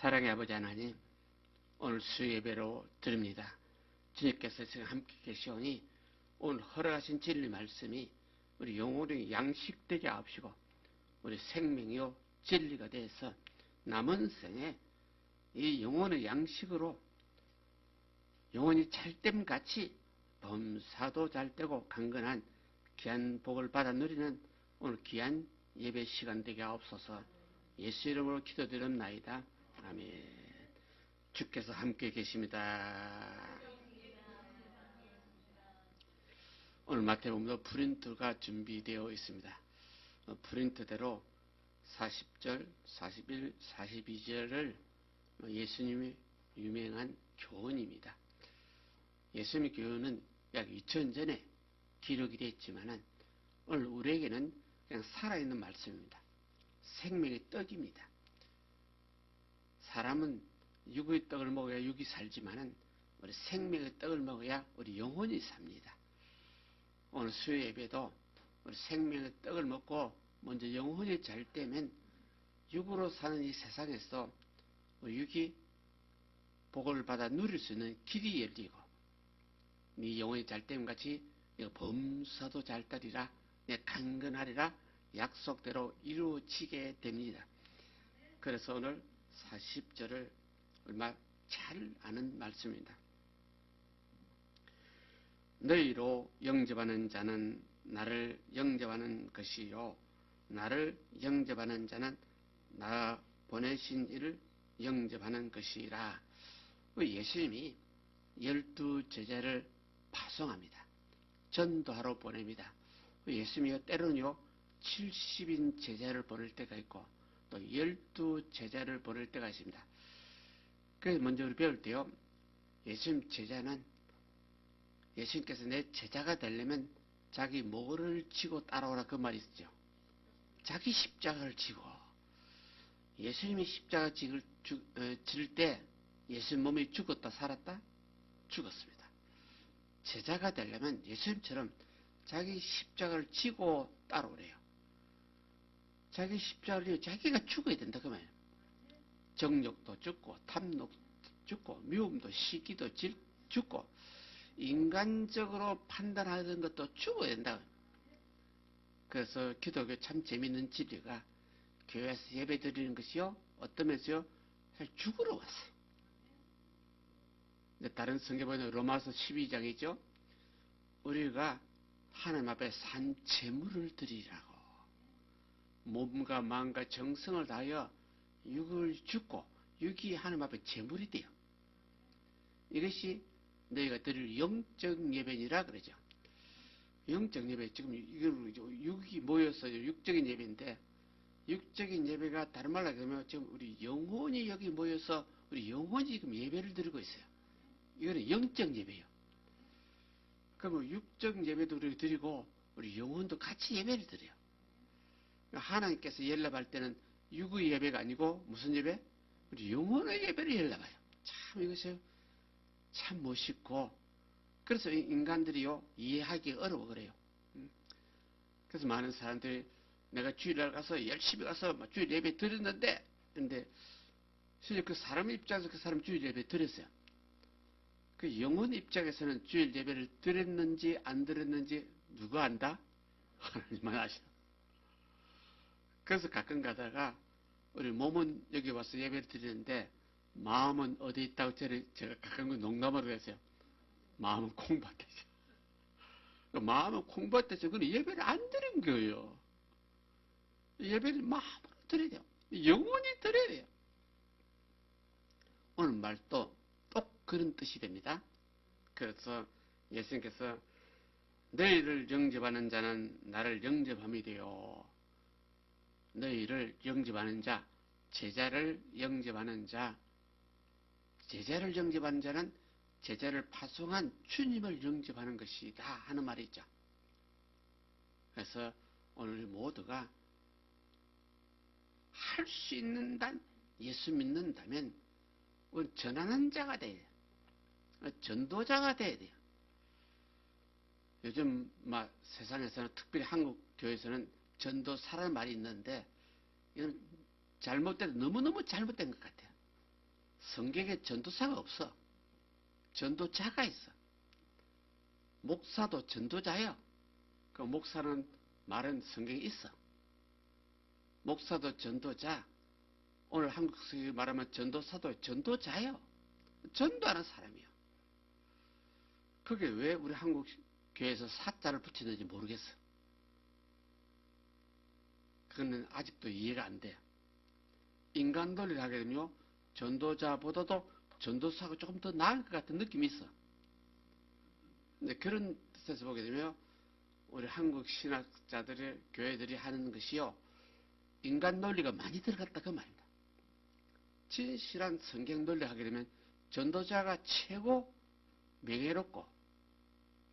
사랑의 아버지 하나님, 오늘 수예배로 드립니다. 주님께서 지금 함께 계시오니 오늘 허락하신 진리 말씀이 우리 영혼의 양식되게 하옵시고 우리 생명이요 진리가 되어서 남은 생에 이 영혼의 양식으로 영혼이 잘됨같이 범사도 잘되고 강건한 귀한 복을 받아 누리는 오늘 귀한 예배 시간 되게 하옵소서. 예수 이름으로 기도드립나이다. 아멘. 주께서 함께 계십니다. 오늘 마태복음도 프린트가 준비되어 있습니다. 프린트대로 40절, 41, 42절을 예수님의 유명한 교훈입니다. 예수님의 교훈은 약 2000전에 기록이 되었지만 오늘 우리에게는 그냥 살아있는 말씀입니다. 생명의 떡입니다. 사람은 육의 떡을 먹어야 육이 살지만은 우리 생명의 떡을 먹어야 우리 영혼이 삽니다. 오늘 수요 예배도 우리 생명의 떡을 먹고 먼저 영혼이 잘 되면 육으로 사는 이 세상에서 우리 육이 복을 받아 누릴 수 있는 길이 열리고 네 영혼이 잘 되면 같이 범사도 잘 따리라 내 강건하리라 약속대로 이루어지게 됩니다. 그래서 오늘 40절을 얼마 잘 아는 말씀입니다. 너희로 영접하는 자는 나를 영접하는 것이요 나를 영접하는 자는 나 보내신 이를 영접하는 것이라. 예수님이 12제자를 파송합니다. 전도하러 보냅니다. 예수님이 때로는요 70인 제자를 보낼 때가 있고 또 12제자를 보낼 때가 있습니다. 그래서 먼저 우리 배울 때요 예수님 제자는 예수님께서 내 제자가 되려면 자기 뭐를 지고 따라오라 그 말이 있죠. 자기 십자가를 지고 예수님이 십자가 질 때 예수님 몸이 죽었다 살았다? 죽었습니다. 제자가 되려면 예수님처럼 자기 십자가를 지고 따라오래요. 자기 십자가를 자기가 죽어야 된다 그 말이에요. 정욕도 죽고 탐욕도 죽고 미움도 시기도 죽고 인간적으로 판단하던 것도 죽어야 된다. 그래서 기독교 참 재밌는 진리가 교회에서 예배 드리는 것이요 어떤 면에서요 사실 죽으러 왔어요. 다른 성경에는 로마서 12장이죠. 우리가 하나님 앞에 산 제물을 드리라고 몸과 마음과 정성을 다하여 육을 죽고 육이 하나님 앞에 제물이 돼요. 이것이 너희가 드릴 영적 예배니라 그러죠. 영적 예배 지금 이걸 육이 모여서 육적인 예배인데 육적인 예배가 다른 말로 하면 지금 우리 영혼이 여기 모여서 우리 영혼이 지금 예배를 드리고 있어요. 이거는 영적 예배예요. 그러면 육적 예배도 우리 드리고 우리 영혼도 같이 예배를 드려요. 하나님께서 연락할 때는 육의 예배가 아니고 무슨 예배? 우리 영혼의 예배를 연락해요. 참 이것이 참 멋있고 그래서 인간들이요 이해하기 어려워 그래요. 그래서 많은 사람들이 내가 주일날 가서 열심히 가서 주일 예배 드렸는데 근데 실제 그 사람 입장에서 그 사람 주일 예배 드렸어요. 그 영혼 입장에서는 주일 예배를 드렸는지 안 드렸는지 누가 안다? 하나님만 아시나. 그래서 가끔 가다가 우리 몸은 여기 와서 예배를 드리는데 마음은 어디 있다고 제가 가끔 농담으로 했어요. 마음은 콩밭에서. 마음은 콩밭에서 그건 예배를 안 드린 거예요. 예배를 마음으로 드려야 돼요. 영원히 드려야 돼요. 오늘 말도 똑 그런 뜻이 됩니다. 그래서 예수님께서 너희를 영접하는 자는 나를 영접함이 되어 너희를 영접하는 자, 제자를 영접하는 자, 제자를 영접하는 자는 제자를 파송한 주님을 영접하는 것이다 하는 말이 있죠. 그래서 오늘 모두가 할 수 있는 단 예수 믿는다면 전하는 자가 돼야 돼요. 전도자가 돼야 돼요. 요즘 세상에서는 특별히 한국 교회에서는 전도사라는 말이 있는데 이건 잘못된 너무너무 잘못된 것 같아요. 성경에 전도사가 없어. 전도자가 있어. 목사도 전도자예요. 그 목사는 말은 성경에 있어. 목사도 전도자. 오늘 한국식으로 말하면 전도사도 전도자예요. 전도하는 사람이에요. 그게 왜 우리 한국 교회에서 사자를 붙이는지 모르겠어. 그거는 아직도 이해가 안 돼요. 인간 논리를 하게 되면 전도자보다도 전도사가 조금 더 나을 것 같은 느낌이 있어. 근데 그런 뜻에서 보게 되면 우리 한국 신학자들의 교회들이 하는 것이요, 인간 논리가 많이 들어갔다 그 말입니다. 진실한 성경 논리 하게 되면 전도자가 최고 명예롭고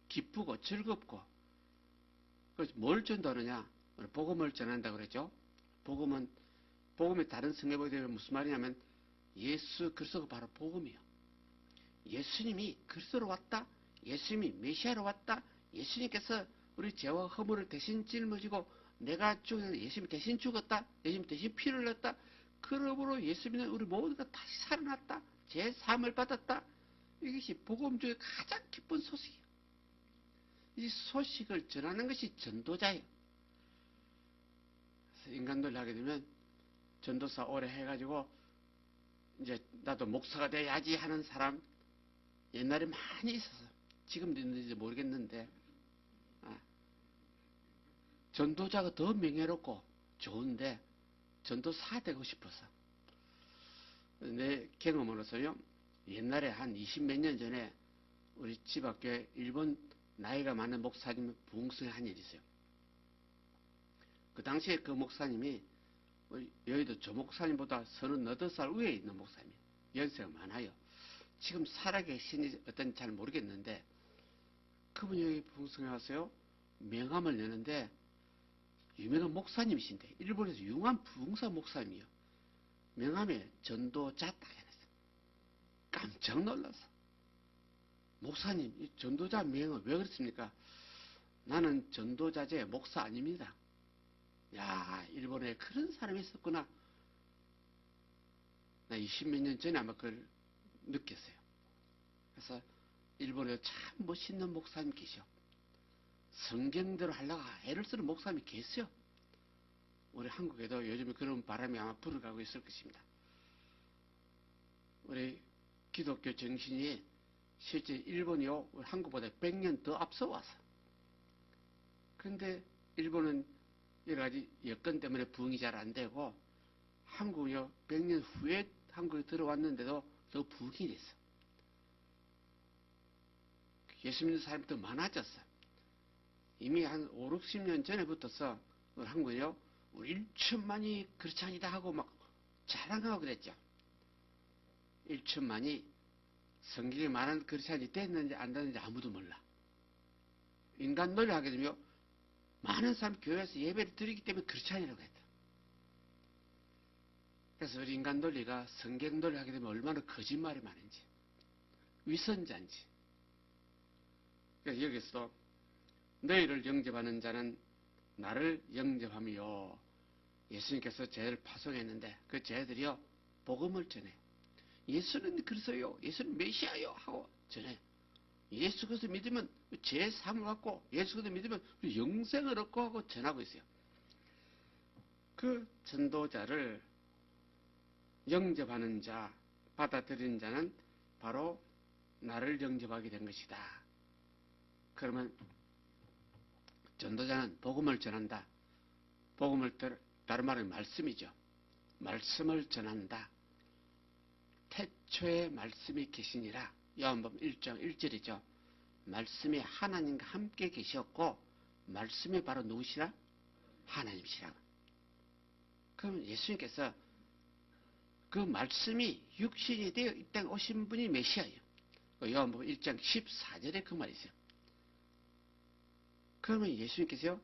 기쁘고 즐겁고, 뭘 전도하느냐? 복음을 전한다고 그랬죠. 복음의 다른 성경에 보게 되면 무슨 말이냐면 예수 그리스도가 바로 복음이에요. 예수님이 그리스도로 왔다. 예수님이 메시아로 왔다. 예수님께서 우리 죄와 허물을 대신 짊어지고 내가 죽었는데 예수님이 대신 죽었다. 예수님이 대신 피를 흘렸다. 그러므로 예수님은 우리 모두가 다시 살아났다. 제 사함을 받았다. 이것이 복음 중에 가장 기쁜 소식이에요. 이 소식을 전하는 것이 전도자예요. 그래서 인간들 하게 되면 전도사 오래 해가지고 이제 나도 목사가 돼야지 하는 사람 옛날에 많이 있었어. 지금도 있는지 모르겠는데, 전도자가 더 명예롭고 좋은데 전도사 되고 싶어서. 내 경험으로서요, 옛날에 한 20몇 년 전에 우리 집 앞에 일본 나이가 많은 목사님 부흥성에 한 일이 있어요. 그 당시에 그 목사님이 여의도 조 목사님보다 38살 위에 있는 목사님이에요. 연세가 많아요. 지금 살아계신지 어떤지 잘 모르겠는데, 그분이 여기 부흥성에 와서요, 명함을 내는데 유명한 목사님이신데, 일본에서 유명한 부흥사 목사님이요. 명함에 전도자 딱 해놨어요. 깜짝 놀랐어. 목사님, 이 전도자 명함 왜 그렇습니까? 나는 전도자제 목사 아닙니다. 야, 일본에 그런 사람이 있었구나. 나 20몇 년 전에 아마 그걸 느꼈어요. 그래서 일본에 참 멋있는 목사님 계셔. 성경대로 하려고 애를 쓰는 목사님이 계세요. 우리 한국에도 요즘에 그런 바람이 아마 불어가고 있을 것입니다. 우리 기독교 정신이 실제 일본이요, 우리 한국보다 100년 더 앞서 와서. 그런데 일본은 여러 가지 여건 때문에 부흥이 잘 안 되고, 한국이요, 100년 후에 한국에 들어왔는데도 더 부흥이 됐어. 예수 믿는 사람이 더 많아졌어. 이미 한 5, 60년 전에 붙어서 우리 한국이요, 우리 1천만이 그리스도인이다 하고 막 자랑하고 그랬죠. 1천만이 성경에 말하는 그리스도인이 됐는지 안 됐는지 아무도 몰라. 인간 논리 하게 되면 많은 사람이 교회에서 예배를 드리기 때문에 그리스도인이라고 했다. 그래서 우리 인간 논리가 성경 논리 하게 되면 얼마나 거짓말이 많은지, 위선자인지. 그래서 여기서 너희를 영접하는 자는 나를 영접하며, 예수님께서 죄를 파송했는데 그 죄들이요, 복음을 전해. 예수는 그리스도요, 예수는 메시아요 하고 전해. 예수 그리스도 믿으면 죄 사함을 받고, 예수 그리스도 믿으면 영생을 얻고 하고 전하고 있어요. 그 전도자를 영접하는 자, 받아들이는 자는 바로 나를 영접하게 된 것이다. 그러면 전도자는 복음을 전한다. 복음을 다른 말은 말씀이죠. 말씀을 전한다. 태초에 말씀이 계시니라. 요한복음 1장 1절이죠. 말씀이 하나님과 함께 계셨고 말씀이 바로 누구시라? 하나님이시라. 그럼 예수님께서 그 말씀이 육신이 되어 이 땅에 오신 분이 메시아예요. 요한복음 1장 14절에 그 말이 있어요. 그러면 예수님께서요,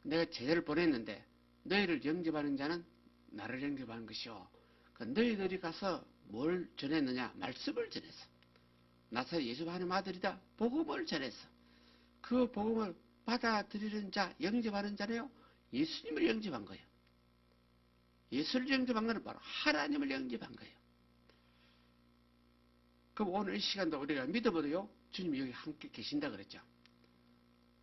내가 제자를 보냈는데 너희를 영접하는 자는 나를 영접하는 것이요. 너희들이 가서 뭘 전했느냐? 말씀을 전했어. 나사렛 예수 하나님 아들이다. 복음을 전했어. 그 복음을 받아들이는 자, 영접하는 자네요, 예수님을 영접한 거예요. 예수를 영접한 것은 바로 하나님을 영접한 거예요. 그럼 오늘 이 시간도 우리가 믿어보도요, 주님이 여기 함께 계신다 그랬죠.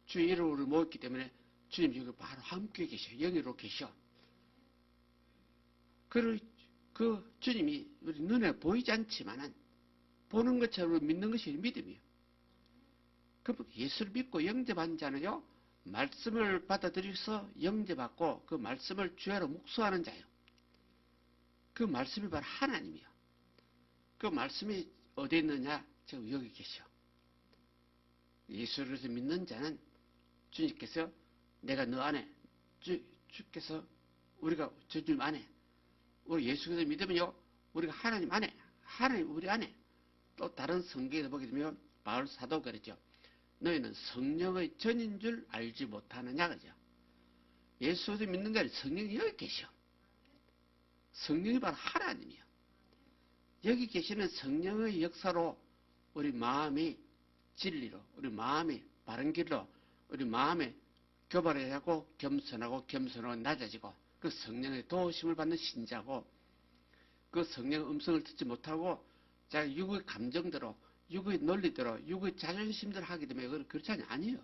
주의 이름으로 모였기 때문에 주님 여기 바로 함께 계셔. 여기로 계셔. 그 주님이 우리 눈에 보이지 않지만은 보는 것처럼 믿는 것이 믿음이에요. 그럼 예수를 믿고 영접한 자는요, 말씀을 받아들여서 영접받고 그 말씀을 주야로 묵수하는 자예요. 그 말씀이 바로 하나님이요. 그 말씀이 어디 있느냐? 지금 여기 계셔. 예수를 믿는 자는 주님께서 내가 너 안에, 주께서 우리가 주님 안에, 우리 예수께서 믿으면요, 우리가 하나님 안에, 하나님 우리 안에. 또 다른 성경에 보게 되면 바울 사도가 그랬죠. 너희는 성령의 전인 줄 알지 못하느냐 그러죠. 예수를 믿는 자는 성령이 여기 계셔. 성령이 바로 하나님이요. 여기 계시는 성령의 역사로 우리 마음이 진리로, 우리 마음이 바른 길로, 우리 마음이 교발해야 하고 겸손하고 낮아지고, 그 성령의 도우심을 받는 신자고, 그 성령의 음성을 듣지 못하고 자기 육의 감정대로, 육의 논리대로, 육의 자존심대로 하게 되면 그렇지 아니에요.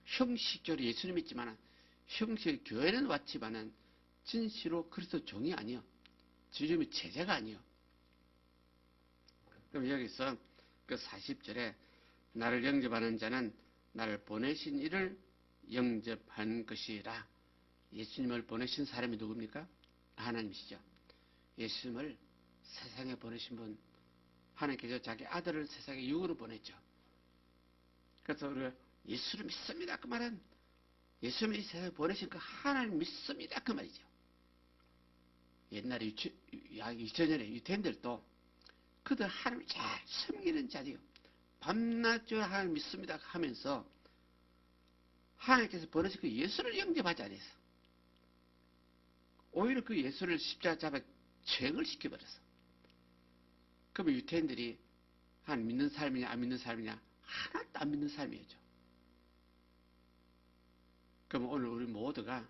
형식적으로 예수님 믿지만은, 형식 교회는 왔지만은 진실로 그리스도 종이 아니요. 주님의 제자가 아니요. 그럼 여기서 그 40절에 나를 영접하는 자는 나를 보내신 이를 영접한 것이라. 예수님을 보내신 사람이 누굽니까? 하나님이시죠. 예수님을 세상에 보내신 분, 하나님께서 자기 아들을 세상에 육으로 보냈죠. 그래서 우리가 예수를 믿습니다 그 말은, 예수님이 이 세상에 보내신 그 하나님 믿습니다 그 말이죠. 옛날에 2000년에 유태인들도 그들 하나님을 잘 섬기는 자리요. 밤낮 하나님 믿습니다 하면서 하나님께서 보내신 그 예수를 영접하지 않았어. 오히려 그 예수를 십자가 잡아 죄를 시켜버렸어. 그러면 유태인들이 하나님 믿는 삶이냐 안 믿는 삶이냐? 하나도 안 믿는 삶이었죠. 그럼 오늘 우리 모두가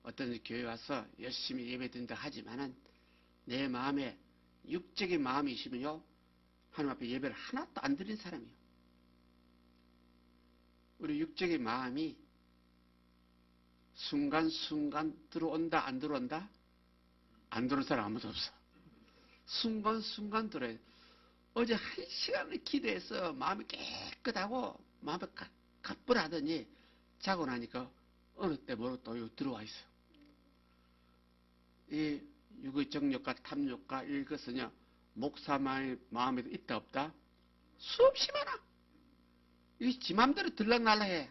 어떤 교회 와서 열심히 예배드린다 하지만은 내 마음에 육적인 마음이 있으면요, 하나님 앞에 예배를 하나도 안 드린 사람이에요. 우리 육적인 마음이 순간순간 들어온다 안 들어온다? 안 들어온 사람 아무도 없어. 순간순간 들어요. 어제 1시간을 기도해서 마음이 깨끗하고 마음이 가뿐하더니 자고 나니까 어느 때 모르고 또 들어와 있어. 이 육의 정욕과 탐욕과 이것은요, 목사만의 마음에도 있다 없다? 수없이 많아. 이게 지 맘대로 들락날락해.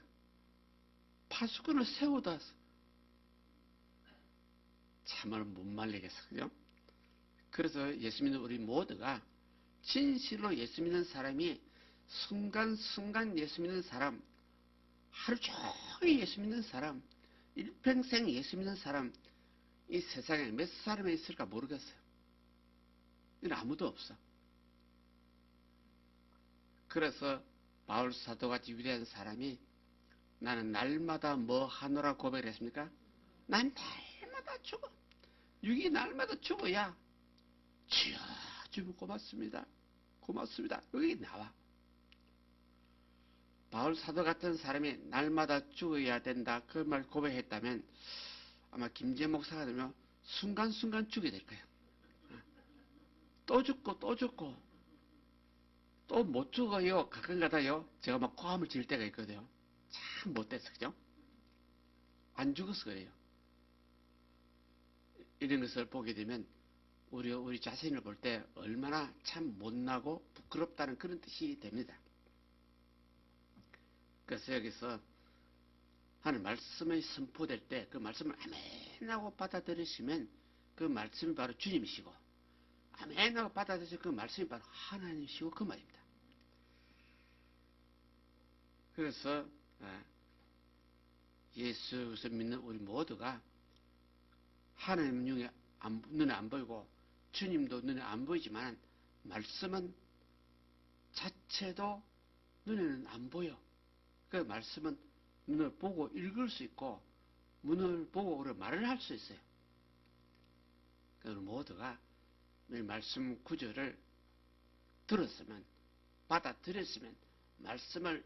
파수꾼을 세우다 참을 못 말리겠어. 그죠? 그래서 예수 믿는 우리 모두가 진실로 예수 믿는 사람이 순간순간 예수 믿는 사람, 하루 종일 예수 믿는 사람, 일평생 예수 믿는 사람, 이 세상에 몇 사람이 있을까 모르겠어요. 이건 아무도 없어. 그래서 바울 사도같이 위대한 사람이 나는 날마다 뭐 하노라 고백을 했습니까? 난 날마다 죽어. 육이 날마다 죽어야 주여 주님 고맙습니다. 고맙습니다. 여기 나와. 바울 사도 같은 사람이 날마다 죽어야 된다 그 말 고백했다면 아마 김재 목사가 되면 순간순간 죽게 될 거예요. 또 죽고 또 죽고 또 못 죽어요. 가끔가다요 제가 막 고함을 지를 때가 있거든요. 참 못됐어. 그죠? 안 죽어서 그래요. 이런 것을 보게 되면 우리 자신을 볼 때 얼마나 참 못나고 부끄럽다는 그런 뜻이 됩니다. 그래서 여기서 하는 말씀이 선포될 때 그 말씀을 아멘하고 받아들이시면 그 말씀이 바로 주님이시고, 아멘하고 받아들이시면 그 말씀이 바로 하나님이시고 그 말입니다. 그래서 예수를 믿는 우리 모두가 하나님 눈에 안 보이고 주님도 눈에 안 보이지만 말씀은 자체도 눈에는 안 보여. 그 말씀은 눈을 보고 읽을 수 있고 눈을 보고 우리가 말을 할 수 있어요. 우리 모두가 이 말씀 구절을 들었으면, 받아들였으면, 말씀을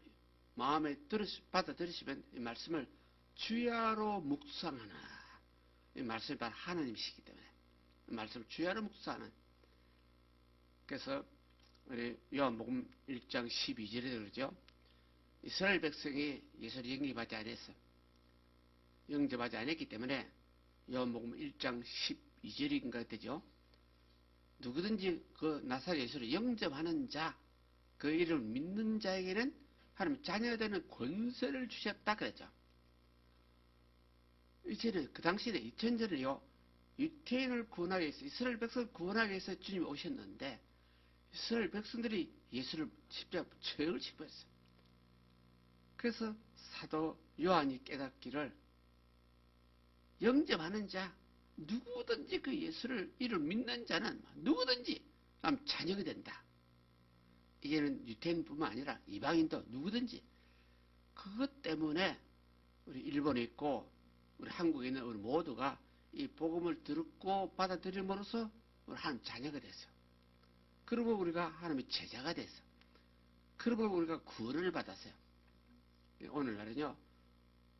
마음에 받아들이시면 이 말씀을 주야로 묵상하나. 이 말씀이 바로 하나님이시기 때문에 이 말씀을 주야로 묵상하는. 그래서 우리 요한복음 1장 12절에 그러죠. 이스라엘 백성이 예수를 영접하지 않았어. 영접하지 않았기 때문에 요한복음 1장 12절인가 되죠. 누구든지 그 나사렛 예수를 영접하는 자, 그 이름을 믿는 자에게는 하나님 자녀가 되는 권세를 주셨다 그랬죠. 이제는 그 당시에 2000년을요 유태인을 구원하기 위해서, 이스라엘 백성을 구원하기 위해서 주님이 오셨는데 이스라엘 백성들이 예수를 십자가에 죄를 짓고 했어요. 그래서 사도 요한이 깨닫기를 영접하는 자, 누구든지 그 예수를 이름 믿는 자는 누구든지 자녀가 된다. 이제는 유태인뿐만 아니라 이방인도 누구든지. 그것 때문에 우리 일본에 있고 우리 한국에 있는 우리 모두가 이 복음을 듣고 받아들임으로써 우리 하나님 자녀가 됐어요. 그리고 우리가 하나님의 제자가 됐어요. 그리고 우리가 구원을 받았어요. 오늘날은요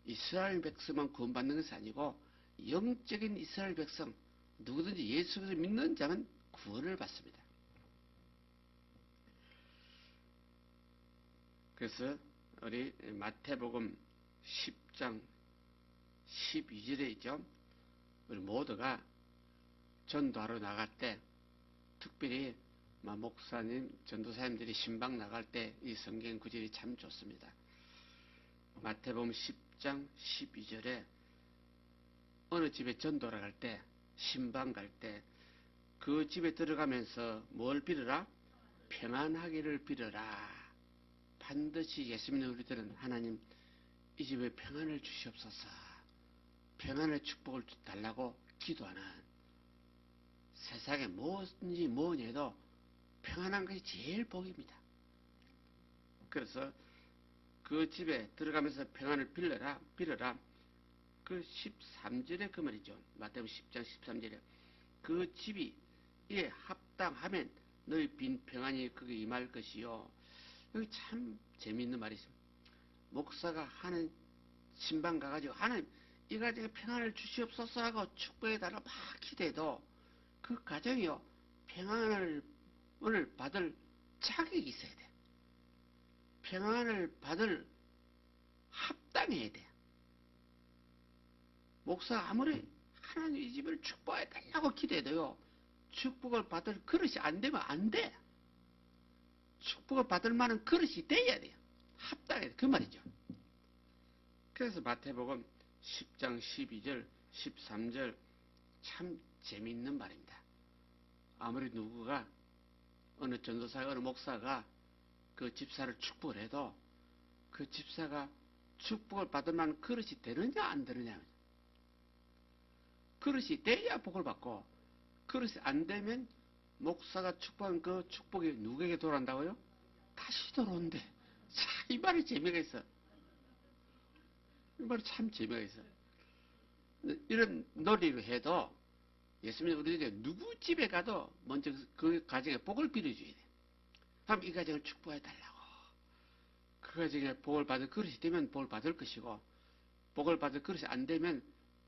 이스라엘 백성만 구원받는 것이 아니고 영적인 이스라엘 백성, 누구든지 예수 그리스도를 믿는 자는 구원을 받습니다. 그래서 우리 마태복음 10장 12절에 있죠. 우리 모두가 전도하러 나갈 때, 특별히 목사님, 전도사님들이 신방 나갈 때 이 성경 구절이 참 좋습니다. 마태복음 10장 12절에 어느 집에 전도를 갈 때, 신방 갈 때 그 집에 들어가면서 뭘 빌어라? 평안하기를 빌어라. 반드시 예수 믿는 우리들은 하나님 이 집에 평안을 주시옵소서, 평안의 축복을 달라고 기도하는, 세상에 뭐든지 뭐니해도 평안한 것이 제일 복입니다. 그래서 그 집에 들어가면서 평안을 빌어라. 그 13절에 그 말이죠. 마태복음 10장 13절에 그 집이 이에 합당하면 너희 빈 평안이 거기 임할 것이요. 여기 참 재미있는 말이 있습니다. 목사가 하는 신방 가가지고 하나님 이 가정에 평안을 주시옵소서 하고 축복해달라고 막 기대도 그 가정이요 평안을 받을 자격이 있어야 돼. 평안을 받을 합당해야 돼. 목사가 아무리 하나님 이 집을 축복해달라고 기대도요 축복을 받을 그릇이 안 되면 안 돼. 축복을 받을 만한 그릇이 돼야 돼요. 합당해야 돼. 그 말이죠. 그래서 마태복음 10장 12절 13절 참 재미있는 말입니다. 아무리 누구가 어느 전도사가 어느 목사가 그 집사를 축복을 해도 그 집사가 축복을 받을 만한 그릇이 되느냐 안 되느냐. 그릇이 돼야 복을 받고 그릇이 안 되면 목사가 축복한 그 축복이 누구에게 돌아온다고요? 다시 돌아온대. 자, 이 말이 재미가 있어. 이 말이 참 재미가 있어. 이런 논리로 해도 예수님 우리에게 누구 집에 가도 먼저 그 가정에 복을 빌어줘야 돼. 그럼 이 가정을 축복해달라고. 그 가정에 복을 받을 그릇이 되면 복을 받을 것이고 복을 받을 그릇이 안 되면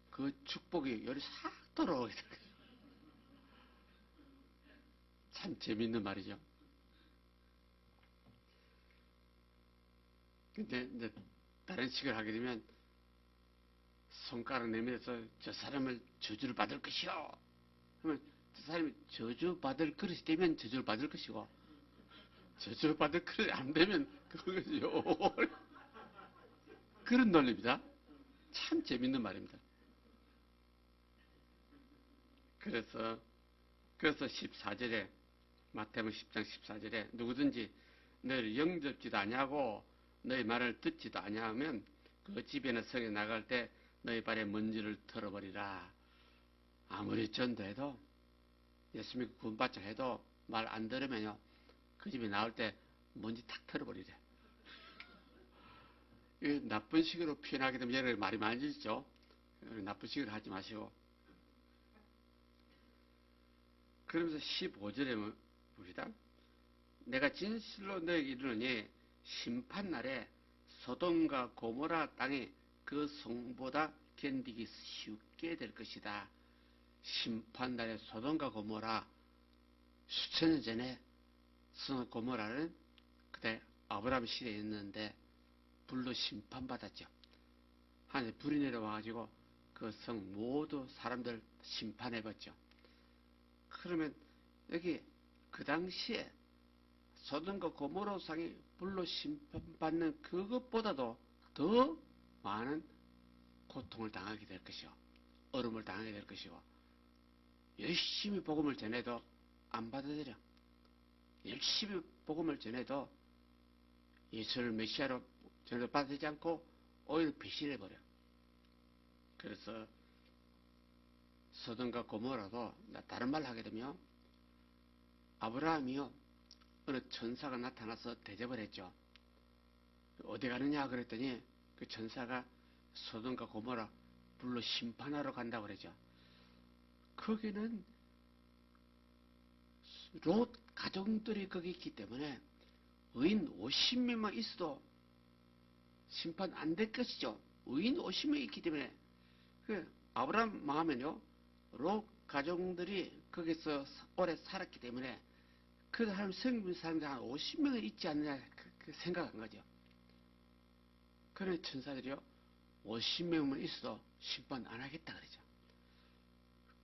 그 축복이 요리 싹 돌아오게 될 거예요. 참 재미있는 말이죠. 근데 이제 다른 식을 하게 되면 손가락 내밀어서 저 사람을 저주를 받을 것이요. 그러면 저 사람이 저주 받을 그릇이 되면 저주를 받을 것이고 저주 받을 그릇이 안 되면 그것이요. 그런 논리입니다. 참 재밌는 말입니다. 그래서 14절에 마태복음 10장 14절에 누구든지 너희를 영접지도 아니하고 너희 말을 듣지도 아니하면 그 집에나 성에 나갈 때 너희 발에 먼지를 털어버리라. 아무리 전도해도 예수 믿고 구원받자 해도 말 안 들으면요 그 집에 나올 때 먼지 탁 털어버리래. 나쁜 식으로 표현하게 되면 얘는 말이 많아지죠. 나쁜 식으로 하지 마시고. 그러면서 15절에 봅시다. 내가 진실로 너에게 이르노니 심판날에 소돔과 고모라 땅이 그 성보다 견디기 쉽게 될 것이다. 심판날에 소돔과 고모라, 수천 년 전에 소돔과 고모라는 그때 아브라함 시대에 있는데 불로 심판받았죠. 하늘에 불이 내려와가지고 그 성 모두 사람들 심판해봤죠. 그러면 여기 그 당시에 소돔과 고모라 상이 불로 심판받는 그것보다도 더 많은 고통을 당하게 될 것이고 어려움을 당하게 될 것이고, 열심히 복음을 전해도 안 받아들여. 열심히 복음을 전해도 예수를 메시아로 전해도 받아들이지 않고 오히려 배신해버려. 그래서 소돔과 고모라도 다른 말을 하게 되면 아브라함이요 어느 천사가 나타나서 대접을 했죠. 어디 가느냐 그랬더니 그 천사가 소돔과 고모라 불로 심판하러 간다고 그러죠. 거기는 롯 가정들이 거기 있기 때문에 의인 50명만 있어도 심판 안 될 것이죠. 의인 50명 있기 때문에. 아브라함 망하면요 롯 가정들이 거기서 오래 살았기 때문에 그 사람 성민 사람들 한 50명은 있지 않느냐 생각한 거죠. 그런 천사들이요 50명만 있어도 심판 안 하겠다 그러죠.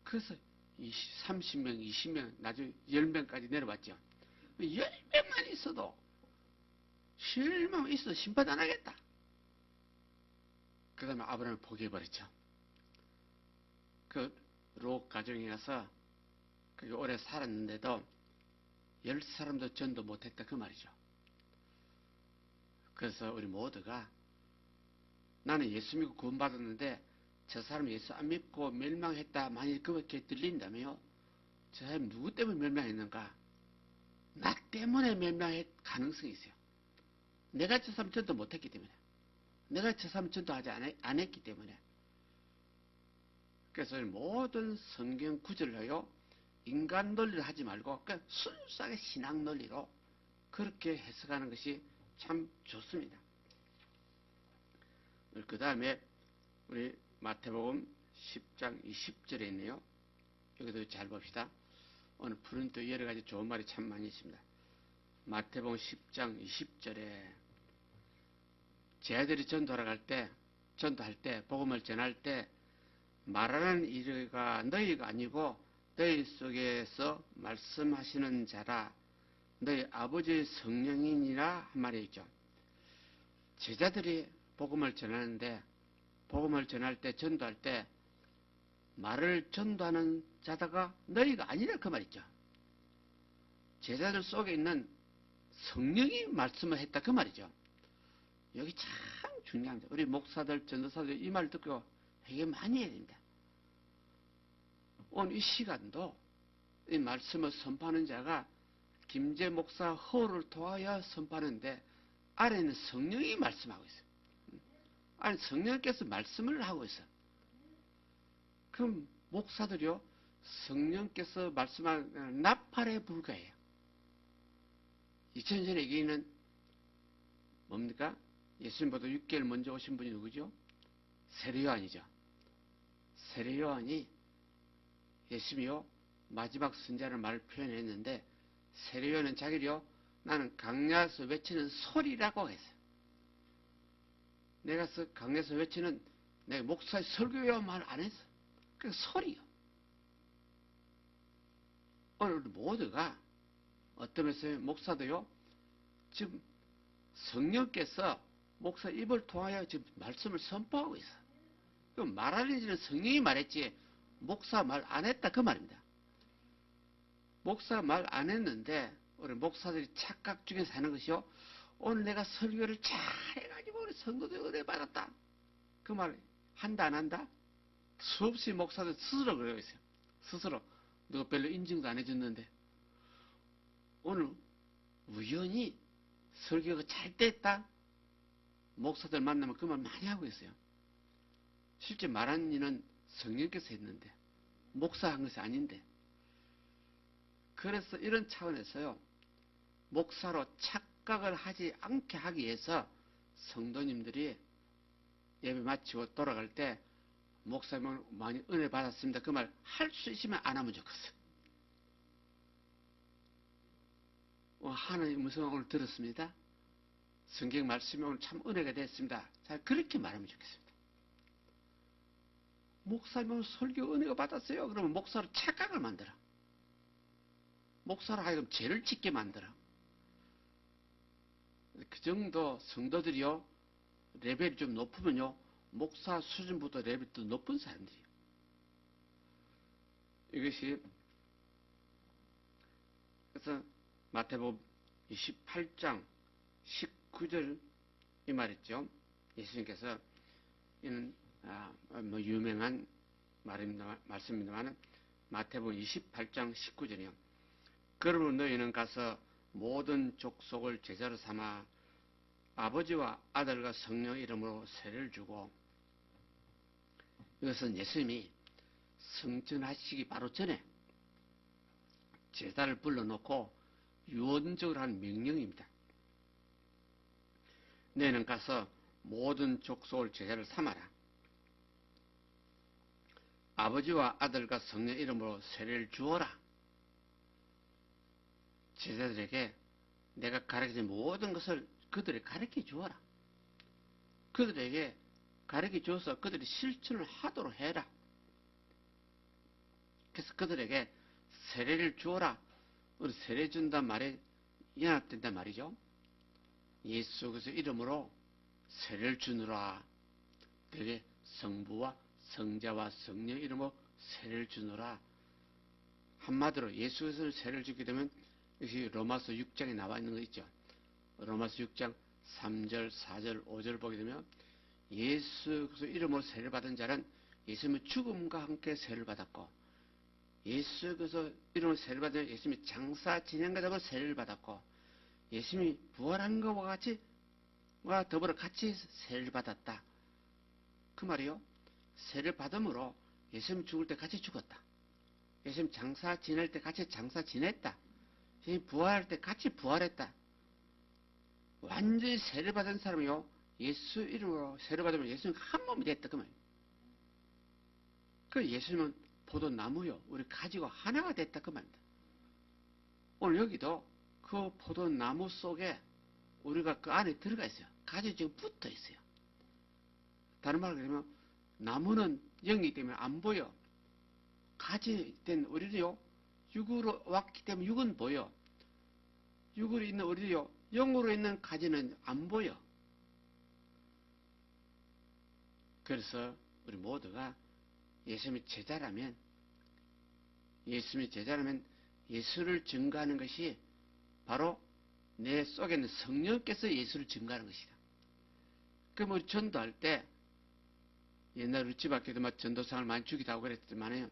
그래서 30명, 20명, 나중에 10명까지 내려왔죠. 10명만 있어도, 10명만 있어도 심판 안 하겠다. 그 다음에 아브라함을 포기해버렸죠. 그 롯 가정에 가서 오래 살았는데도 10사람도 전도 못했다 그 말이죠. 그래서 우리 모두가 나는 예수 믿고 구원받았는데 저 사람 예수 안 믿고 멸망했다 만일 그렇게 들린다면요 저 사람 누구 때문에 멸망했는가? 나 때문에 멸망할 가능성이 있어요. 내가 저 사람 전도 못했기 때문에, 내가 저 사람 전도하지 안 했기 때문에. 그래서 모든 성경 구절을요 인간 논리를 하지 말고 그냥 순수하게 신앙 논리로 그렇게 해석하는 것이 참 좋습니다. 그 다음에 우리 마태복음 10장 20절에 있네요. 여기도 잘 봅시다. 오늘 푸른 또 여러 가지 좋은 말이 참 많이 있습니다. 마태복음 10장 20절에 제자들이 전도할 때 복음을 전할 때 말하는 이가 너희가 아니고 너희 속에서 말씀하시는 자라 너희 아버지의 성령이니라 한 말이 있죠. 제자들이 복음을 전하는데 복음을 전할 때 전도할 때 말을 전도하는 자다가 너희가 아니라 그 말이죠. 제자들 속에 있는 성령이 말씀을 했다 그 말이죠. 여기 참 중요합니다. 우리 목사들 전도사들 이 말 듣고 되게 많이 해야 됩니다. 오늘 이 시간도 이 말씀을 선포하는 자가 김재 목사 허를 통하여 선포하는데 아래는 성령이 말씀하고 있어요. 아니 성령께서 말씀을 하고 있어요. 그럼 목사들이요 성령께서 말씀하는 나팔에 불과해요. 2000년에 얘기는 뭡니까? 예수님보다 6개월 먼저 오신 분이 누구죠? 세례요한이죠. 세례요한이 예수님이요 마지막 선자라는 말을 표현했는데 세례요한은 자기를요 나는 강야에서 외치는 소리라고 했어요. 내가 강야에서 외치는 내가 목사의 설교요 말 안 했어. 그 소리요. 오늘 모두가 어떤 면에서 목사도요 지금 성령께서 목사 입을 통하여 지금 말씀을 선포하고 있어. 그 말하는 이는 성령이 말했지 목사 말 안 했다 그 말입니다. 목사 말 안 했는데 우리 목사들이 착각 중에 사는 것이요. 오늘 내가 설교를 잘 해가지고 우리 성도들 은혜 받았다. 그 말 한다 안 한다? 수없이 목사들 스스로 그러고 있어요. 스스로. 누가 별로 인증도 안 해줬는데. 오늘 우연히 설교가 잘 됐다? 목사들 만나면 그 말 많이 하고 있어요. 실제 말하는 일은 성령께서 했는데 목사 한 것이 아닌데. 그래서 이런 차원에서요. 목사로 착각을 하지 않게 하기 위해서 성도님들이 예배 마치고 돌아갈 때 목사님은 많이 은혜 받았습니다. 그 말 할 수 있으면 안 하면 좋겠어. 하나님 음성 오늘 들었습니다. 성경 말씀이 오늘 참 은혜가 됐습니다. 자, 그렇게 말하면 좋겠습니다. 목사님은 설교 은혜가 받았어요. 그러면 목사로 착각을 만들어. 목사로 하여금 죄를 짓게 만들어. 그 정도 성도들이요, 레벨이 좀 높으면요, 목사 수준보다 레벨이 더 높은 사람들이에요. 이것이, 그래서 마태복음 28장 19절 이 말이죠. 예수님께서, 이는, 유명한 말씀입니다만, 마태복음 28장 19절이요. 그러므로 너희는 가서 모든 족속을 제자로 삼아 아버지와 아들과 성령 이름으로 세례를 주고, 이것은 예수님이 성전하시기 바로 전에 제자를 불러놓고 유언적으로 한 명령입니다. 너희는 가서 모든 족속을 제자를 삼아라. 아버지와 아들과 성령 이름으로 세례를 주어라. 제자들에게 내가 가르쳐준 모든 것을 그들에게 가르쳐 주어라. 그들에게 가르쳐 줘서 그들이 실천을 하도록 해라. 그래서 그들에게 세례를 주어라. 우리 세례 준단 말에 연합된단 말이죠. 예수 그리스도 이름으로 세례를 주느라. 그게 성부와 성자와 성령 이름으로 세례를 주느라. 한마디로 예수 그리스도를 세례를 주게 되면 이것이 로마서 6장에 나와 있는 거 있죠. 로마서 6장 3절, 4절, 5절 보게 되면 예수 그리스도 이름으로 세례를 받은 자는 예수님의 죽음과 함께 세례를 받았고, 예수 그리스도 이름으로 세례를 받은 자는 예수님이 장사 진행과 더불어 세례를 받았고, 예수님이 부활한 것과 같이 더불어 같이 세례를 받았다. 그 말이요. 세례를 받음으로 예수님 죽을 때 같이 죽었다. 예수님 장사 지낼 때 같이 장사 지냈다. 예수님 부활할 때 같이 부활했다. 완전히 세례 받은 사람이요, 예수 이름으로 세례 받으면 예수님 한 몸이 됐다 그 말이에요. 그 예수님은 포도나무요, 우리 가지고 하나가 됐다 그 말입니다. 오늘 여기도 그 포도나무 속에 우리가 그 안에 들어가 있어요. 가지 지금 붙어 있어요. 다른 말로 그러면 나무는 영이기 때문에 안 보여. 가지 된 우리도요, 육으로 왔기 때문에 육은 보여. 육으로 있는 우리도요, 영으로 있는 가지는 안 보여. 그래서 우리 모두가 예수님의 제자라면, 예수를 증거하는 것이 바로 내 속에 있는 성령께서 예수를 증거하는 것이다. 그럼 우리 전도할 때, 옛날 우리 집 앞에도 막 전도상을 많이 주기도 하고 그랬지만요,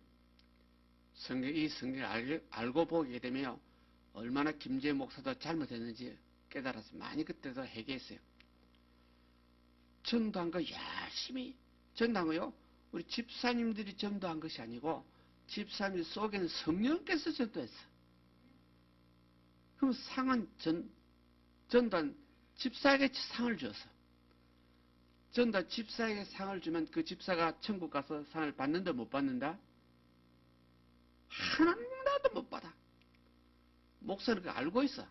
이 성경을 알고 보게 되면 얼마나 김재희 목사도 잘못했는지 깨달아서 많이 그때도 회개했어요. 전도한 거 열심히 전도한 거요, 우리 집사님들이 전도한 것이 아니고 집사님 속에는 성령께서 전도했어. 그럼 상은 전도한 집사에게 상을 줬어. 전도한 집사에게 상을 주면 그 집사가 천국 가서 상을 받는다 못 받는다? 하나도 못 받아. 목사는 그거 알고 있어.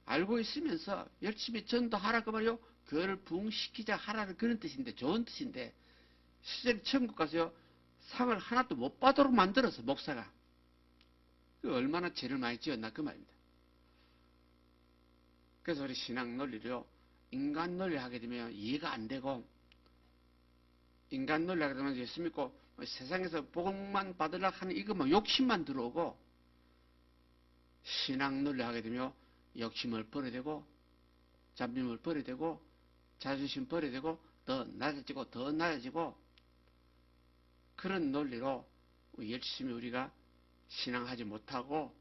알고 있으면서 열심히 전도하라 그 말이요, 그거를 부흥시키자 하라는 그런 뜻인데, 좋은 뜻인데, 실제로 천국 가서요, 상을 하나도 못 받도록 만들어서 목사가 그 얼마나 죄를 많이 지었나 그 말입니다. 그래서 우리 신앙 논리를요, 인간 논리 하게 되면 이해가 안 되고, 인간 논리 하게 되면 예수 믿고 세상에서 복음만 받으려고 하는 이것만 욕심만 들어오고, 신앙 논리 하게 되면 욕심을 버려야 되고, 잡념을 버려야 되고, 자존심 버려야 되고, 더 낮아지고 그런 논리로 열심히 우리가 신앙하지 못하고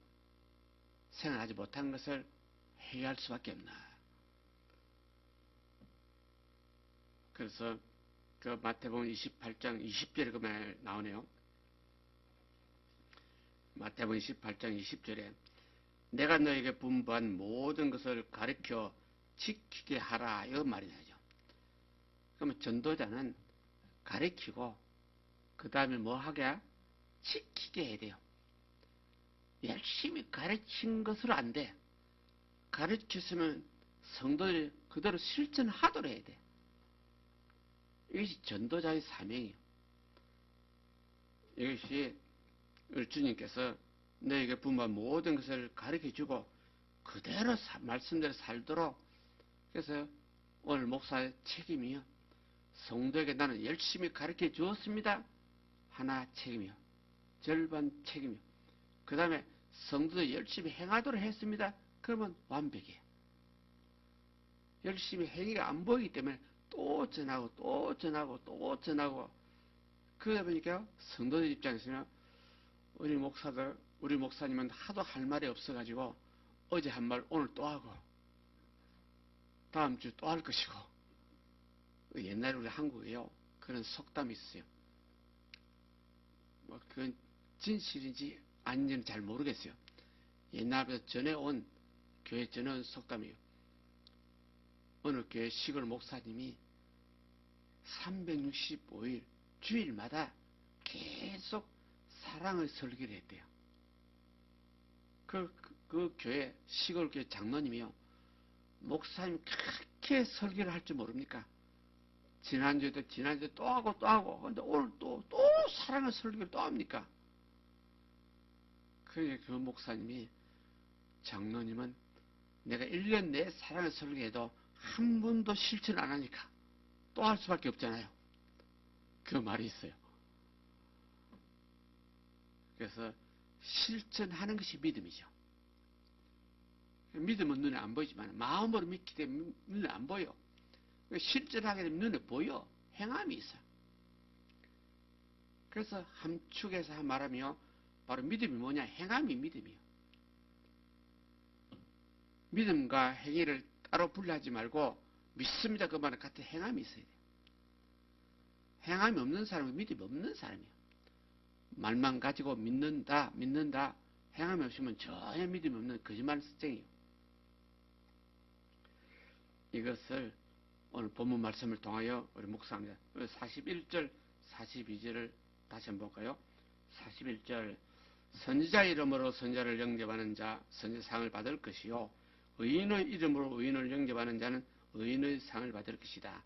생활하지 못한 것을 해결할 수밖에 없나. 그래서 그 마태복음 28장 20절에 그 말 나오네요. 마태복음 28장 20절에 내가 너에게 분부한 모든 것을 가르쳐 지키게 하라. 이런 말이 되죠. 그러면 전도자는 가르치고 그 다음에 뭐 하게? 지키게 해야 돼요. 열심히 가르친 것으로 안 돼. 가르쳤으면 성도들이 그대로 실천하도록 해야 돼. 이것이 전도자의 사명이에요. 이것이 주님께서 너에게 분부한 모든 것을 가르쳐주고 그대로 말씀대로 살도록, 그래서 오늘 목사의 책임이요. 성도에게 나는 열심히 가르쳐 주었습니다. 하나 책임이요. 절반 책임이요. 그 다음에 성도도 열심히 행하도록 했습니다. 그러면 완벽해요. 열심히 행위가 안 보이기 때문에 또 전하고 또 전하고 또 전하고, 그러다 보니까 성도들 입장에서는 우리 목사님은 하도 할 말이 없어가지고 어제 한 말 오늘 또 하고 다음 주 또 할 것이고, 옛날에 우리 한국에요 그런 속담이 있어요. 뭐 그건 진실인지 아닌지는 잘 모르겠어요. 옛날부터 전해온 교회 전해온 속담이에요. 어느 교회 시골 목사님이 365일 주일마다 계속 사랑의 설교를 했대요. 그 교회 시골 교회 장로님이요, 목사님 그렇게 설교를 할 줄 모릅니까? 지난주에도 또 하고 또 하고, 근데 오늘 또 사랑의 설교를 또 합니까? 그러니까 그 목사님이, 장로님은 내가 1년 내에 사랑의 설교해도 한 번도 실천 안 하니까 또 할 수밖에 없잖아요. 그 말이 있어요. 그래서 실천하는 것이 믿음이죠. 믿음은 눈에 안 보이지만 마음으로 믿기 때문에 눈에 안 보여. 실천하게 되면 눈에 보여. 행함이 있어요. 그래서 함축해서 말하며 바로 믿음이 뭐냐? 행함이 믿음이에요. 믿음과 행위를 따로 분리하지 말고 믿습니다 그 말은 같은 행함이 있어야 돼요. 행함이 없는 사람은 믿음이 없는 사람이에요. 말만 가지고 믿는다 행함이 없으면 전혀 믿음이 없는 거짓말쟁이에요. 이것을 오늘 본문 말씀을 통하여 우리 묵상합니다. 41절 42절을 다시 한번 볼까요? 41절, 선지자 이름으로 선지자를 영접하는 자 선지상을 받을 것이요, 의인의 이름으로 의인을 영접하는 자는 의인의 상을 받을 것이다.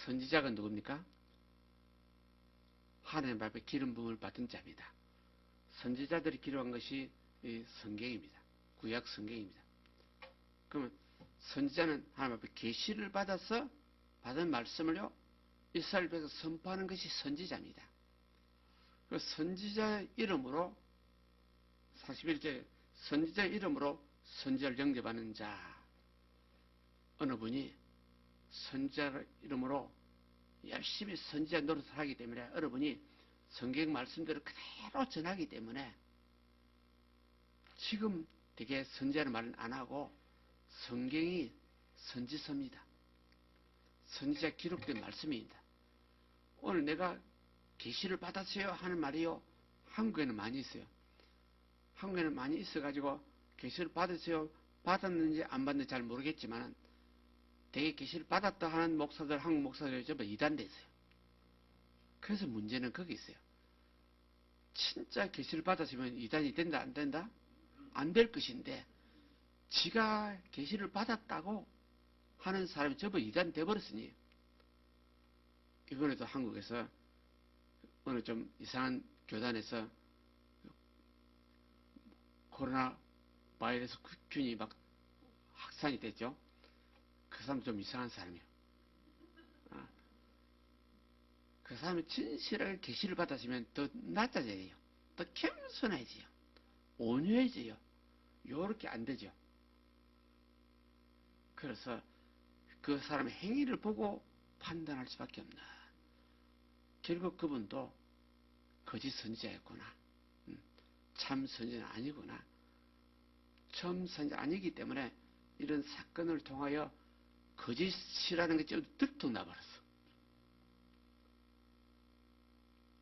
선지자가 누굽니까? 하나님 앞에 기름 부음을 받은 자입니다. 선지자들이 기록한 것이 성경입니다. 구약 성경입니다. 그러면 선지자는 하나님 앞에 계시를 받아서 받은 말씀을요 이스라엘 백성에 선포하는 것이 선지자입니다. 그 선지자 이름으로 41절, 선지자 이름으로 선지자를 영접하는 자, 어느 분이 선지자 이름으로 열심히 선지자 노릇을 하기 때문에, 여러분이 성경 말씀대로 그대로 전하기 때문에 지금 되게 선지자는 말은 안 하고 성경이 선지서입니다. 선지자 기록된 말씀입니다. 오늘 내가 계시를 받았어요 하는 말이요, 한국에는 많이 있어요. 한국에는 많이 있어가지고 계시를 받았어요, 받았는지 안 받는지 잘 모르겠지만 되게 계시를 받았다 하는 목사들, 한국 목사들이 전부 이단됐어요. 그래서 문제는 거기 있어요. 진짜 계시를 받았으면 이단이 된다 안 된다? 안 될 것인데, 지가 계시를 받았다고 하는 사람이 전부 이단 돼버렸으니, 이번에도 한국에서 어느 좀 이상한 교단에서 코로나 바이러스 균이 막 확산이 됐죠. 그 사람 좀 이상한 사람이에요. 그 사람이 진실하게 계시를 받았으면 더 낮아져야 돼요. 더 겸손해져요. 온유해져요. 요렇게 안 되죠. 그래서 그 사람의 행위를 보고 판단할 수밖에 없나. 결국 그분도 거짓 선지자였구나. 참 선지자는 아니구나. 참 선지자 아니기 때문에 이런 사건을 통하여 거짓이라는 게 좀 들통나버렸어.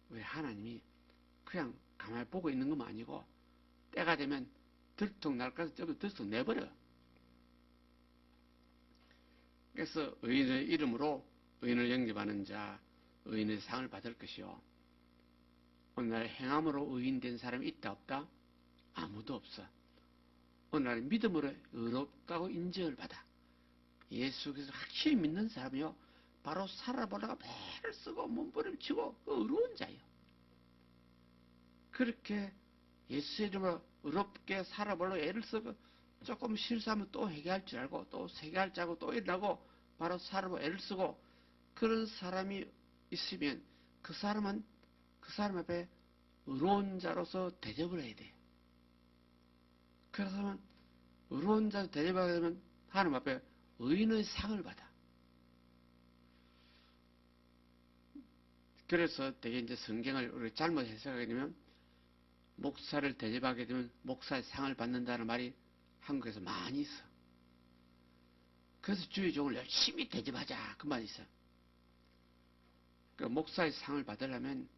왜 하나님이 그냥 가만히 보고 있는 것만 아니고 때가 되면 들통 날까지 좀 들통 내버려. 그래서 의인의 이름으로 의인을 영접하는 자, 의인의 상을 받을 것이요. 오늘날 행함으로 의인된 사람이 있다 없다? 아무도 없어. 오늘날 믿음으로 의롭다고 인정을 받아. 예수 그리스도 확실히 믿는 사람이요, 바로 살아보다가 매를 쓰고 몸부림치고 의로운 자예요. 그렇게 예수의 이름으로 의롭게 살아보려고 애를 쓰고 조금 실수하면 또 회개할 줄 알고 또 회개할 줄 알고 또 일어나고 바로 살아보고 애를 쓰고 그런 사람이 있으면 그 사람은 그 사람 앞에 의로운 자로서 대접을 해야 돼. 그래서 의로운 자로 대접하게 되면 하나님 앞에 의인의 상을 받아. 그래서 되게 이제 성경을 우리 잘못 해석하게 되면 목사를 대접하게 되면 목사의 상을 받는다는 말이 한국에서 많이 있어. 그래서 주의 종을 열심히 대접하자 그 말이 있어. 그 목사의 상을 받으려면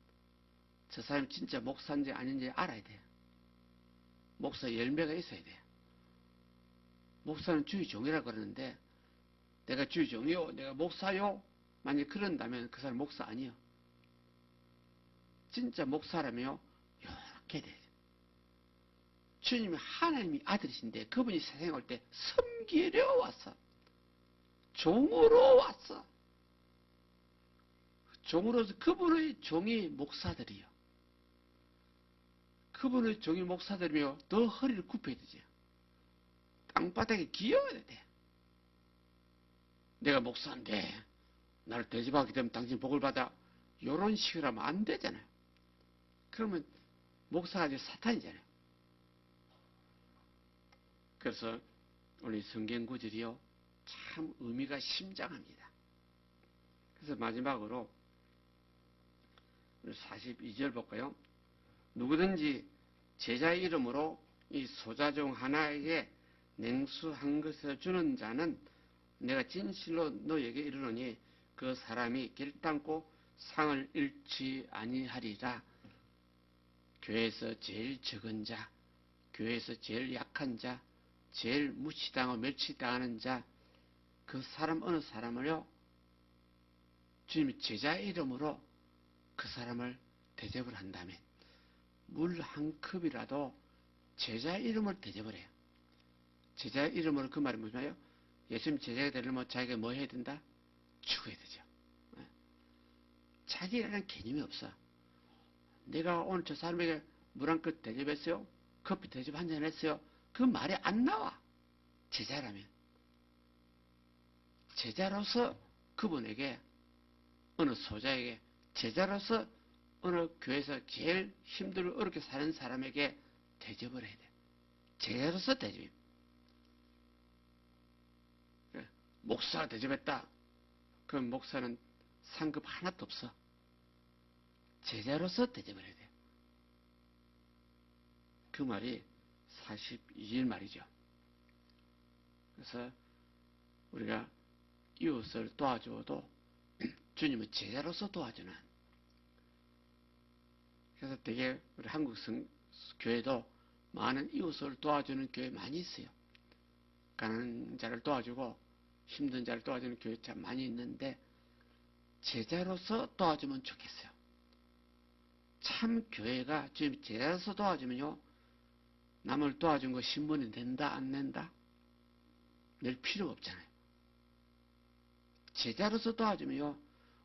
저 사람이 진짜 목사인지 아닌지 알아야 돼. 목사 열매가 있어야 돼. 목사는 주의 종이라고 그러는데 내가 주의 종이요, 내가 목사요, 만약 그런다면 그 사람 목사 아니요. 진짜 목사라며 이렇게 돼. 주님이 하나님이 아들이신데 그분이 세상에 올 때 섬기려 왔어. 종으로 왔어. 종으로서 그분의 종이 목사들이요. 그분의 종이 목사들이며 더 허리를 굽혀야 되지. 땅바닥에 기어야 돼. 내가 목사인데 나를 대접하게 되면 당신 복을 받아. 이런 식으로 하면 안 되잖아요. 그러면 목사가 이제 사탄이잖아요. 그래서 우리 성경 구절이요, 참 의미가 심장합니다. 그래서 마지막으로 42절 볼까요? 누구든지 제자의 이름으로 이 소자 중 하나에게 냉수 한 것을 주는 자는 내가 진실로 너에게 이르노니 그 사람이 결단코 상을 잃지 아니하리라. 교회에서 제일 적은 자, 교회에서 제일 약한 자, 제일 무시당하고 멸치당하는 자, 그 사람 어느 사람을요, 주님이 제자의 이름으로 그 사람을 대접을 한다면 물 한 컵이라도 제자의 이름을 대접을 해요. 제자의 이름으로 그 말이 무슨 말이에요? 예수님 제자가 되려면 자기가 뭐 해야 된다? 죽어야 되죠. 자기라는 개념이 없어. 내가 오늘 저 사람에게 물 한 컵 대접했어요? 커피 대접 한 잔 했어요? 그 말이 안 나와. 제자라면. 제자로서 그분에게, 어느 소자에게, 제자로서 어느 교회에서 제일 힘들고 어렵게 사는 사람에게 대접을 해야 돼. 제자로서 대접입니다. 목사가 대접했다. 그럼 목사는 상급 하나도 없어. 제자로서 대접을 해야 돼. 그 말이 42절 말이죠. 그래서 우리가 이웃을 도와줘도 주님은 제자로서 도와주는. 그래서 되게 우리 한국 교회도 많은 이웃을 도와주는 교회 많이 있어요. 가난한 자를 도와주고 힘든 자를 도와주는 교회 참 많이 있는데 제자로서 도와주면 좋겠어요. 참 교회가 주님 제자로서 도와주면요, 남을 도와준 거 신문이 낸다 안 낸다? 낼 필요가 없잖아요. 제자로서 도와주면요,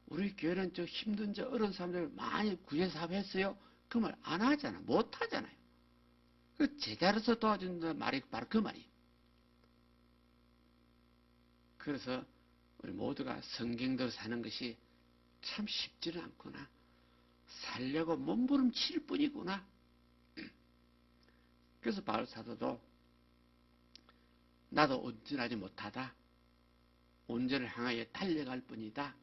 우리 교회는 저 힘든 저 어려운 사람들 많이 구제사업했어요. 그 말 안 하잖아. 못 하잖아요. 그 제자로서 도와준다는 말이 바로 그 말이에요. 그래서 우리 모두가 성경대로 사는 것이 참 쉽지는 않구나. 살려고 몸부림칠 뿐이구나. 그래서 바울 사도도 나도 온전하지 못하다. 온전을 향하여 달려갈 뿐이다.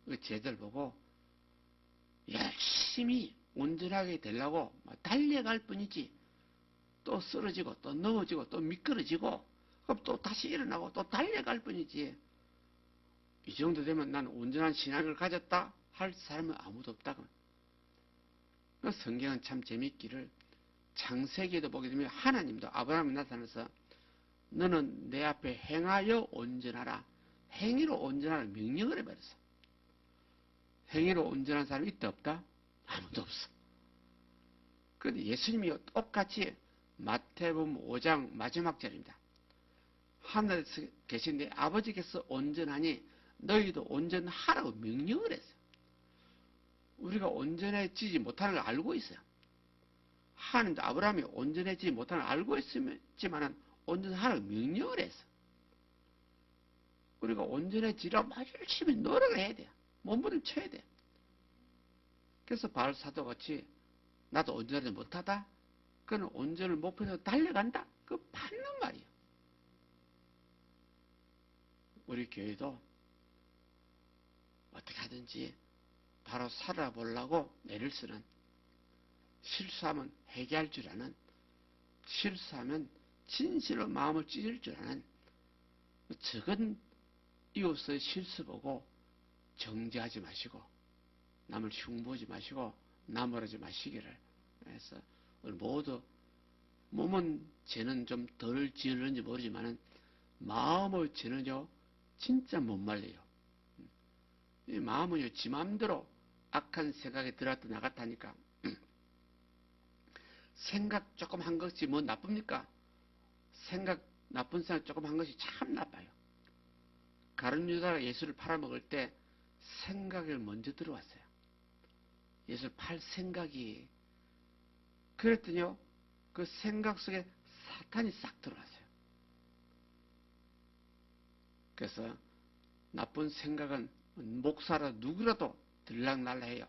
그 제자를 보고 열심히 온전하게 되려고 달려갈 뿐이지. 또 쓰러지고 또 넘어지고 또 미끄러지고 그럼 또 다시 일어나고 또 달려갈 뿐이지. 이 정도 되면 난 온전한 신앙을 가졌다 할 사람은 아무도 없다. 성경은 참 재밌기를 창세기에도 보게 되면 하나님도 아브라함에 나타나서 너는 내 앞에 행하여 온전하라. 행위로 온전하라 명령을 해버렸어. 행위로 온전한 사람이 있다 없다? 아무도 없어. 그런데 예수님이 똑같이 마태복음 5장 마지막 절입니다. 하늘에서 계신 내 아버지께서 온전하니 너희도 온전하라고 명령을 했어요. 우리가 온전해지지 못하는 걸 알고 있어요. 하나님도 아브라함이 온전해지지 못하는 걸 알고 있지만 온전하라고 명령을 했어. 우리가 온전해지라고 열심히 노력을 해야 돼요. 몸부림쳐야 돼요. 그래서 바울 사도같이 나도 온전하지 못하다? 그는 온전을 목표로 달려간다? 그거 맞는 말이에요. 우리 교회도 어떻게 하든지 바로 살아보려고 애를 쓰는, 실수하면 회개할 줄 아는, 실수하면 진실로 마음을 찢을 줄 아는 적은 이웃의 실수 보고 정죄하지 마시고 남을 흉보지 마시고 나무라지 마시기를 해서 오늘 모두 몸은 죄는 좀 덜 지을는지 모르지만 마음의 죄는요 진짜 못 말려요. 이 마음은요 지 마음대로 악한 생각에 들어갔다 나갔다 하니까 생각 조금 한 것이 뭐 나쁩니까? 나쁜 생각 조금 한 것이 참 나빠요. 가룟 유다가 예수를 팔아먹을 때 생각이 먼저 들어왔어요. 예수를 팔 생각이. 그랬더니요 그 생각 속에 사탄이 싹 들어왔어요. 그래서 나쁜 생각은 목사라 누구라도 들락날락해요.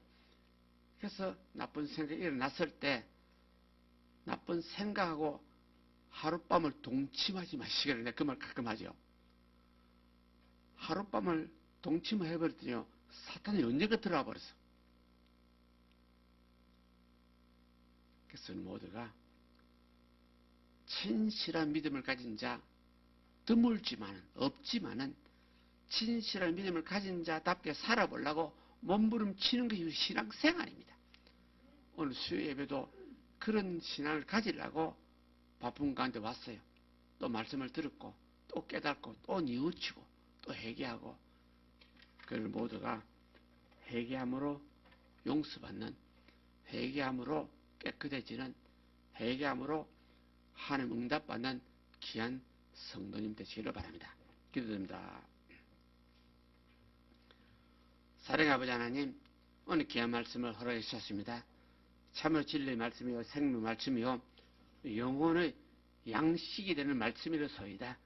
그래서 나쁜 생각이 일어났을 때 나쁜 생각하고 하룻밤을 동침하지 마시기를 내가 그 말 가끔 하죠. 하룻밤을 동침을 해버렸더니요 사탄이 언제가 들어와 버렸어. 그래서 모두가 진실한 믿음을 가진 자, 드물지만은 없지만은 진실한 믿음을 가진 자답게 살아보려고 몸부림치는 것이 신앙생활입니다. 오늘 수요 예배도 그런 신앙을 가지려고 바쁜 가운데 왔어요. 또 말씀을 들었고 또 깨닫고 또 뉘우치고 또 회개하고 그를 모두가 회개함으로 용서받는, 회개함으로 깨끗해지는, 회개함으로 하나님 응답받는 귀한 성도님 되시기를 바랍니다. 기도드립니다. 사랑의 아버지 하나님, 오늘 귀한 말씀을 허락해 주셨습니다. 참으로 진리의 말씀이요 생명 말씀이요 영혼의 양식이 되는 말씀이로소이다.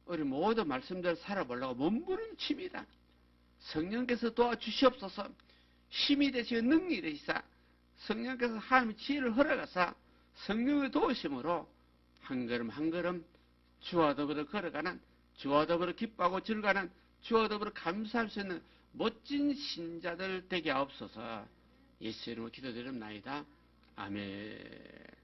우리 모두 말씀대로 살아보려고 몸부림칩니다. 성령께서 도와주시옵소서. 힘이 되시고 능력이 되시사 성령께서 하나님의 지혜를 허락하사 성령의 도우심으로 한 걸음 한 걸음 주와 더불어 걸어가는, 주와 더불어 기뻐하고 즐거워하는, 주와 더불어 감사할 수 있는 멋진 신자들 되게 하옵소서. 예수 이름으로 기도드립나이다. 아멘.